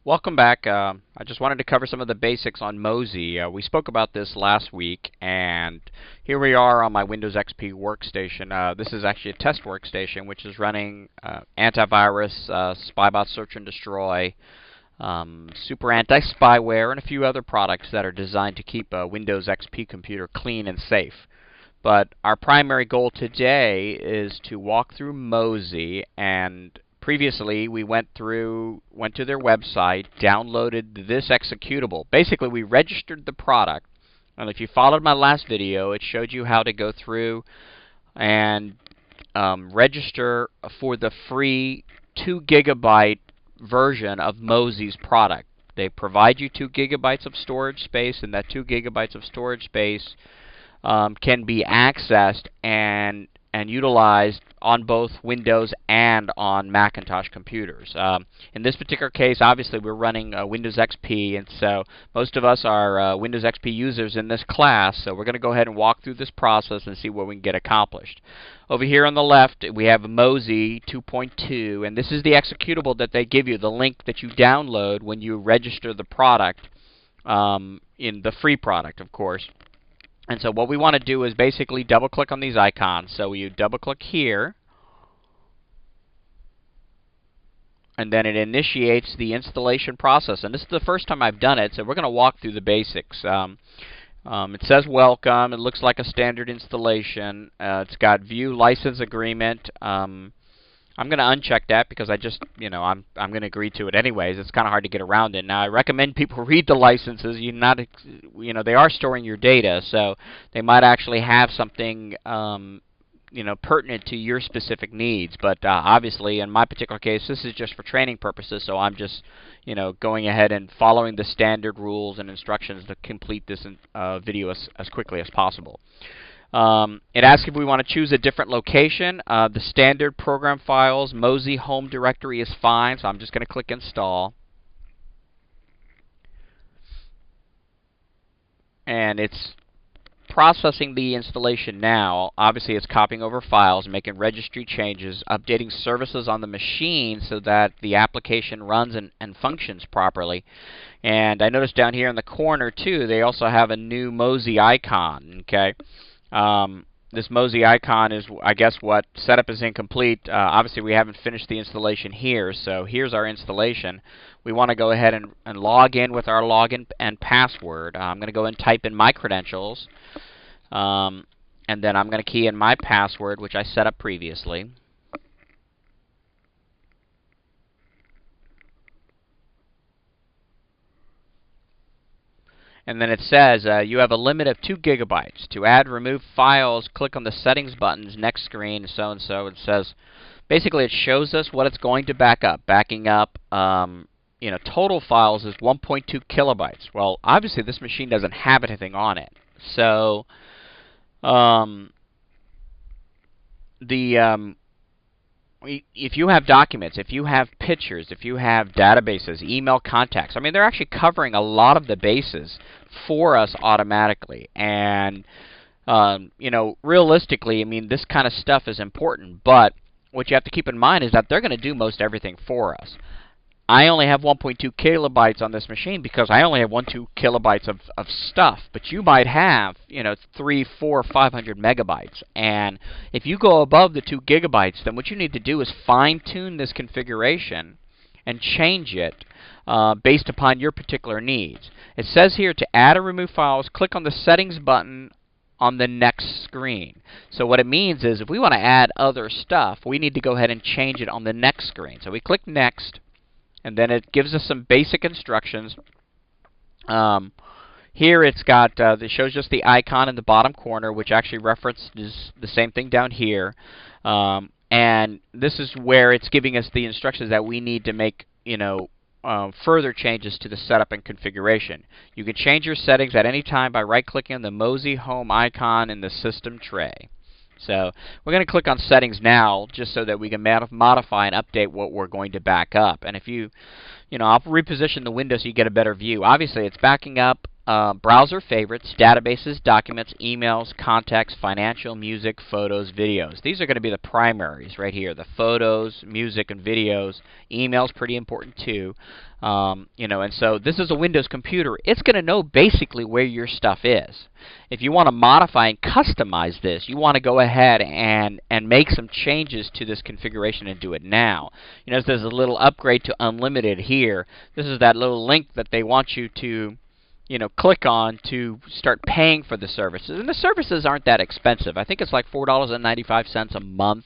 Welcome back. I just wanted to cover some of the basics on Mozy. We spoke about this last week, and here we are on my Windows XP workstation. This is actually a test workstation, which is running antivirus, SpyBot Search and Destroy, super anti-spyware, and a few other products that are designed to keep a Windows XP computer clean and safe. But our primary goal today is to walk through Mozy, and previously we went to their website, downloaded this executable. Basically, we registered the product, and if you followed my last video, it showed you how to go through and register for the free 2 gigabyte version of Mozy's product. They provide you 2 gigabytes of storage space, and that 2 gigabytes of storage space can be accessed and utilized on both Windows and on Macintosh computers. In this particular case, obviously, we're running Windows XP, and so most of us are Windows XP users in this class, so we're going to go ahead and walk through this process and see what we can get accomplished. Over here on the left, we have Mozy 2.2, and this is the executable that they give you, the link that you download when you register the product, in the free product, of course. And so what we want to do is basically double-click on these icons. So you double-click here, and then it initiates the installation process. And this is the first time I've done it, so we're going to walk through the basics. It says welcome. It looks like a standard installation. It's got view license agreement. I'm going to uncheck that because I just, I'm going to agree to it anyways. It's kind of hard to get around it. Now, I recommend people read the licenses. They are storing your data, so they might actually have something, pertinent to your specific needs. But obviously, in my particular case, this is just for training purposes, so I'm just, going ahead and following the standard rules and instructions to complete this video as quickly as possible. It asks if we want to choose a different location. The standard program files, Mozy home directory is fine, so I'm just going to click install. And it's processing the installation now. Obviously, it's copying over files, making registry changes, updating services on the machine so that the application runs and functions properly. And I noticed down here in the corner, too, they also have a new Mozy icon, okay? This Mozy icon is, I guess, what setup is incomplete. Obviously, we haven't finished the installation here, so here's our installation. We want to go ahead and log in with our login and password. I'm going to go and type in my credentials, and then I'm going to key in my password, which I set up previously. And then it says you have a limit of 2 gigabytes. To add, remove files, click on the settings buttons, next screen, so and so. It says, basically, it shows us what it's going to back up. Backing up, total files is 1.2 kilobytes. Well, obviously, this machine doesn't have anything on it. So, if you have documents, if you have pictures, if you have databases, email contacts, I mean, they're actually covering a lot of the bases for us automatically. And, realistically, I mean, this kind of stuff is important. But what you have to keep in mind is that they're going to do most everything for us. I only have 1.2 kilobytes on this machine because I only have 1.2 kilobytes of stuff. But you might have, 3, 4, 500 megabytes. And if you go above the 2 gigabytes, then what you need to do is fine-tune this configuration and change it based upon your particular needs. It says here to add or remove files, click on the settings button on the next screen. So what it means is if we want to add other stuff, we need to go ahead and change it on the next screen. So we click next. And then it gives us some basic instructions. Here it's got, it shows just the icon in the bottom corner, which actually references the same thing down here. And this is where it's giving us the instructions that we need to make, further changes to the setup and configuration. You can change your settings at any time by right-clicking on the Mozy home icon in the system tray. So we're going to click on settings now just so that we can modify and update what we're going to back up. And if I'll reposition the window so you get a better view. Obviously, it's backing up browser favorites, databases, documents, emails, contacts, financial, music, photos, videos. These are going to be the primaries right here. The photos, music, and videos. Email's pretty important too. And so this is a Windows computer. It's going to know basically where your stuff is. If you want to modify and customize this, you want to go ahead and make some changes to this configuration and do it now. You notice there's a little upgrade to unlimited here. This is that little link that they want you to click on to start paying for the services. And the services aren't that expensive. I think it's like $4.95 a month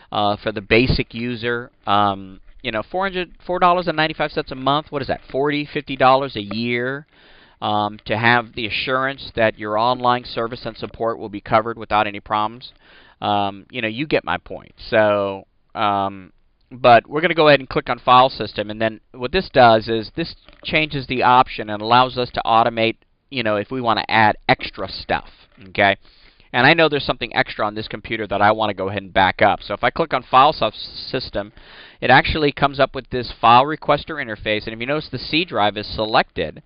for the basic user. $4.95 a month. What is that? $50 a year to have the assurance that your online service and support will be covered without any problems. You get my point. So, but we're going to go ahead and click on File System, and then what this does is this changes the option and allows us to automate, if we want to add extra stuff, okay? And I know there's something extra on this computer that I want to go ahead and back up. So if I click on File System, it actually comes up with this File Requester interface, and if you notice the C drive is selected.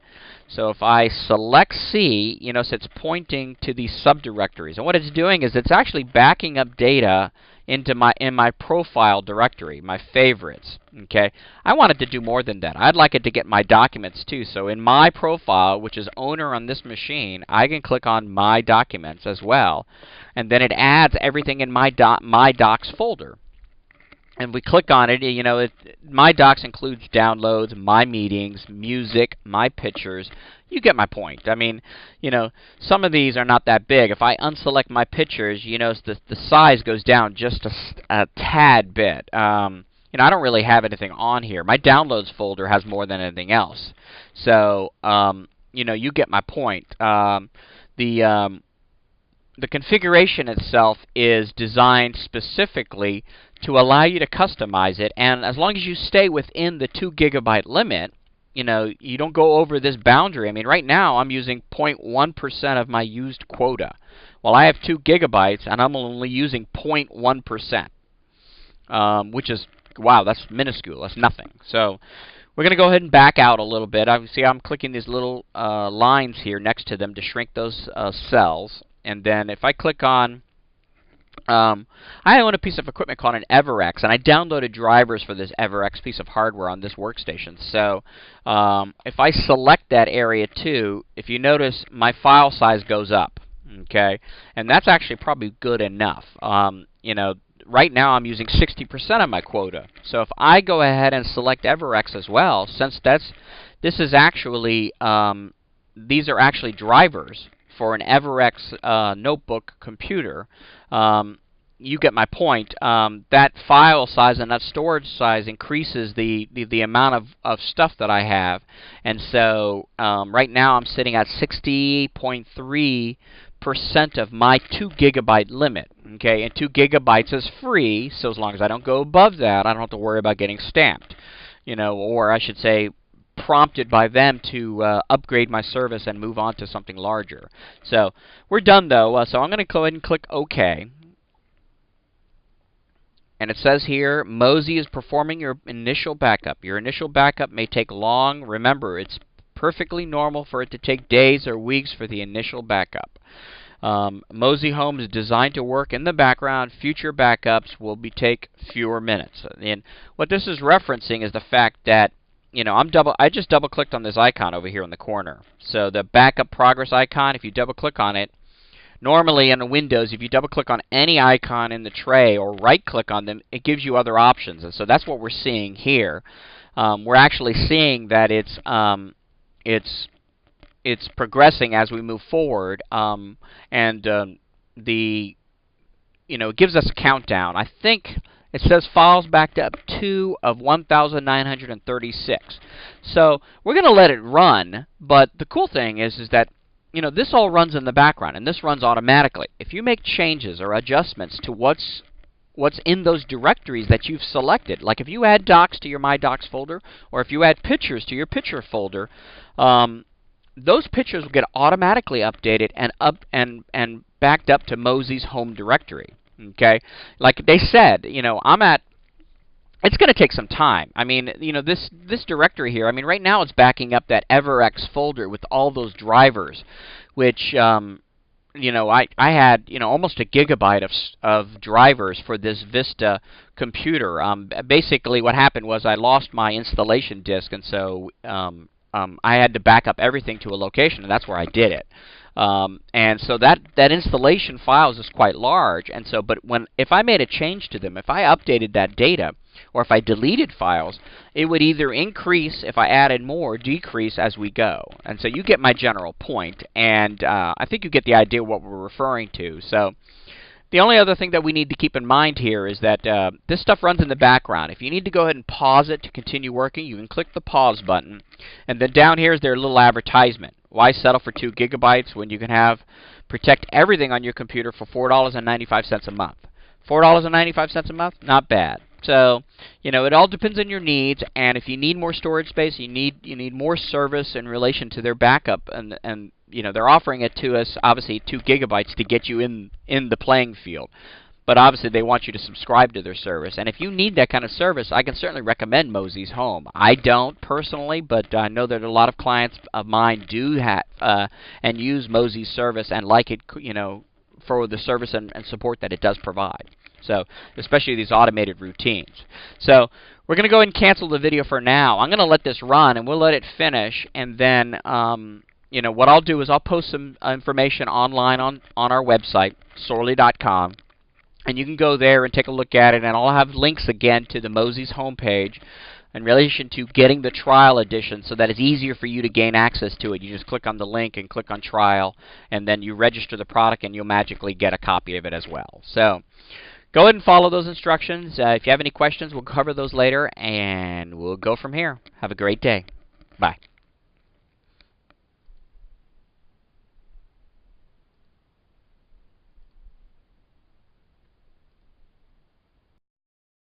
So if I select C, you notice it's pointing to these subdirectories. And what it's doing is it's actually backing up data into my profile directory, my favorites. Okay, I want it to do more than that. I'd like it to get my documents too. So in my profile, which is owner on this machine, I can click on my documents as well, and then it adds everything in my docs folder. And we click on it, my docs includes downloads, my meetings, music, my pictures. You get my point. I mean, some of these are not that big. If I unselect my pictures, the size goes down just a tad bit. I don't really have anything on here. My downloads folder has more than anything else. So, you get my point. The configuration itself is designed specifically to allow you to customize it, and as long as you stay within the 2 GB limit, you don't go over this boundary. I mean, right now I'm using 0.1% of my used quota. Well, I have 2 GB, and I'm only using 0.1%, which is, wow, that's minuscule. That's nothing. So we're going to go ahead and back out a little bit. See, I'm clicking these little lines here next to them to shrink those cells. And then if I click on, I own a piece of equipment called an Everx, and I downloaded drivers for this Everx piece of hardware on this workstation. So if I select that area too, if you notice, my file size goes up. Okay, and that's actually probably good enough. Right now I'm using 60% of my quota. So if I go ahead and select Everx as well, since this is actually these are actually drivers for an Everx notebook computer, you get my point. That file size and that storage size increases the amount of stuff that I have. And so right now I'm sitting at 60.3% of my 2 GB limit. Okay, and 2 GB is free, so as long as I don't go above that, I don't have to worry about getting stamped. Or I should say, prompted by them to upgrade my service and move on to something larger. So we're done though, so I'm going to go ahead and click OK. And it says here, Mozy is performing your initial backup. Your initial backup may take long. Remember, it's perfectly normal for it to take days or weeks for the initial backup. Mozy Home is designed to work in the background. Future backups will take fewer minutes. And what this is referencing is the fact that I just double-clicked on this icon over here in the corner. So the backup progress icon, if you double-click on it, normally in Windows, if you double-click on any icon in the tray or right-click on them, it gives you other options. And so that's what we're seeing here. We're actually seeing that it's progressing as we move forward, it gives us a countdown. I think it says files backed up 2 of 1,936. So we're going to let it run, but the cool thing is that this all runs in the background, and this runs automatically. If you make changes or adjustments to what's in those directories that you've selected, like if you add docs to your My Docs folder, or if you add pictures to your picture folder, those pictures will get automatically updated and backed up to Mozy's home directory. Okay, like they said, I'm at it's going to take some time. I mean, you know, this directory here, I mean, right now it's backing up that EverX folder with all those drivers, which you know, I had, you know, almost a gigabyte of drivers for this Vista computer. Basically, what happened was I lost my installation disk, and so I had to back up everything to a location, and that's where I did it. And so that installation files is quite large, and so if I made a change to them, if I updated that data, or if I deleted files, it would either increase if I added more, or decrease as we go. And so you get my general point, and I think you get the idea of what we're referring to. So the only other thing that we need to keep in mind here is that this stuff runs in the background. If you need to go ahead and pause it to continue working, you can click the pause button, and then down here is their little advertisement. Why settle for 2 gigabytes when you can protect everything on your computer for $4.95 a month? $4.95 a month? Not bad. So, you know, it all depends on your needs, and if you need more storage space, you need more service in relation to their backup, and you know, they're offering it to us, obviously 2 gigabytes to get you in the playing field. But obviously they want you to subscribe to their service, and if you need that kind of service, I can certainly recommend Mozy's Home. I don't personally, but I know that a lot of clients of mine do have and use Mozy's service and like it, you know, for the service and support that it does provide. So, especially these automated routines. So, we're going to go ahead and cancel the video for now. I'm going to let this run, and we'll let it finish, and then, you know, what I'll do is I'll post some information online on our website, sorely.com, and you can go there and take a look at it, and I'll have links again to the Mozy's homepage in relation to getting the trial edition so that it's easier for you to gain access to it. You just click on the link and click on trial, and then you register the product, and you'll magically get a copy of it as well. So, go ahead and follow those instructions. If you have any questions, we'll cover those later, and we'll go from here. Have a great day. Bye.